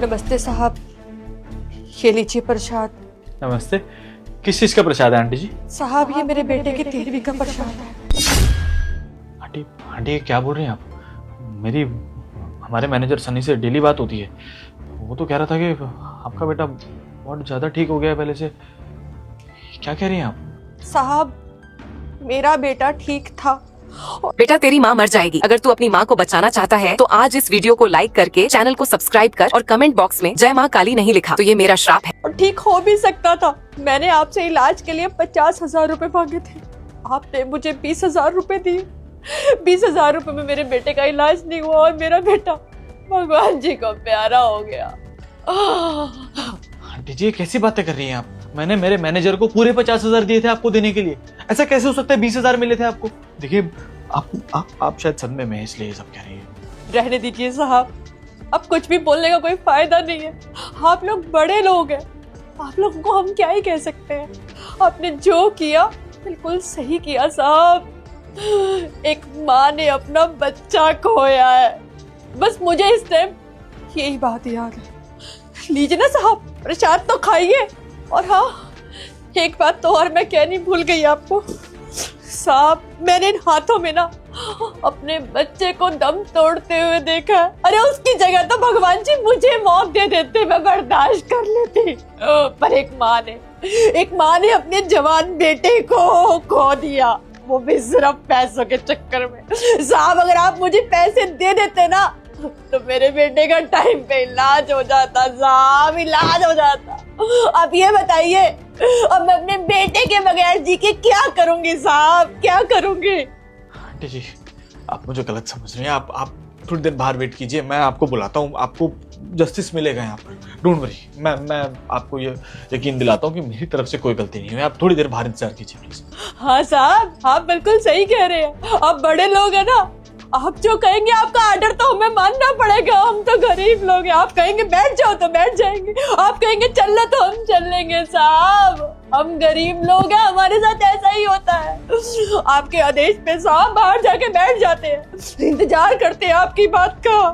नमस्ते साहब, ये लीजिए प्रसाद। नमस्ते। किस चीज का प्रसाद है आंटी जी? साहब ये मेरे बेटे की 13वीं का प्रसाद है। आंटी आंटी ये क्या बोल रही हैं आप? मेरी हमारे मैनेजर सनी से डेली बात होती है। वो तो कह रहा था कि आपका बेटा बहुत ज्यादा ठीक हो गया है पहले से। क्या कह रही हैं आप? साहब मेरा बेटा ठीक था। बेटा तेरी माँ मर जाएगी। अगर तू अपनी माँ को बचाना चाहता है तो आज इस वीडियो को लाइक करके चैनल को सब्सक्राइब कर और कमेंट बॉक्स में जय माँ काली नहीं लिखा तो ये मेरा श्राप है। और ठीक हो भी सकता था। मैंने आपसे इलाज के लिए 50,000 रुपए मांगे थे, आपने मुझे 20,000 रुपए दिए। 20,000 रुपए में मेरे बेटे का इलाज नहीं हुआ और मेरा बेटा भगवान जी को प्यारा हो गया। आंटी जी ये कैसी बातें कर रही हैं आप? मैंने मेरे मैनेजर को पूरे 50,000 दिए थे आपको देने के लिए। ऐसा कैसे हो सकता है? 20,000 मिले थे आपको। देखिए आप शायद सदमे में हैं इसलिए ये सब कह रही है। रहने दीजिए साहब, अब कुछ भी बोलने का कोई फायदा नहीं है। आप लोग बड़े लोग हैं, आप लोगों को हम क्या ही कह सकते हैं। आपने जो किया बिल्कुल सही किया साहब। एक माँ ने अपना बच्चा खोया है, बस मुझे इस टाइम यही बात याद है। लीजिए ना साहब प्रसाद तो खाइए। और हाँ एक बात तो और मैं कहनी भूल गई आपको साहब, मैंने इन हाथों में ना अपने बच्चे को दम तोड़ते हुए देखा है। अरे उसकी जगह तो भगवान जी मुझे मौत दे देते, मैं बर्दाश्त कर लेती। पर एक माँ ने अपने जवान बेटे को खो दिया, वो भी सिर्फ पैसों के चक्कर में। साहब अगर आप मुझे पैसे दे देते ना तो मेरे बेटे का टाइम पे इलाज हो जाता साहब, इलाज हो जाता। अब ये बताइए अब मैं अपने बेटे के बगैर जी के क्या करूंगी साहब, क्या करूंगी? आंटी जी आप मुझे गलत समझ रही हैं। आप थोड़ी देर बाहर वेट कीजिए, मैं आपको बुलाता हूँ। आपको जस्टिस मिलेगा यहाँ पर, डोंट वरी। मैं आपको ये यकीन दिलाता हूँ कि मेरी तरफ से कोई गलती नहीं है। आप थोड़ी देर बाहर इंतजार कीजिए प्लीज। हाँ साहब आप बिल्कुल सही कह रहे हैं, आप बड़े लोग हैं ना, आप जो कहेंगे आपका आर्डर तो हमें मानना पड़ेगा। हम तो गरीब लोग हैं, आप कहेंगे बैठ जाओ तो बैठ जाएंगे, आप कहेंगे चल लो तो हम चल लेंगे साहब। हम गरीब लोग हैं, हमारे साथ ऐसा ही होता है। आपके आदेश पे साहब बाहर जाके बैठ जाते हैं, इंतजार करते हैं आपकी बात का।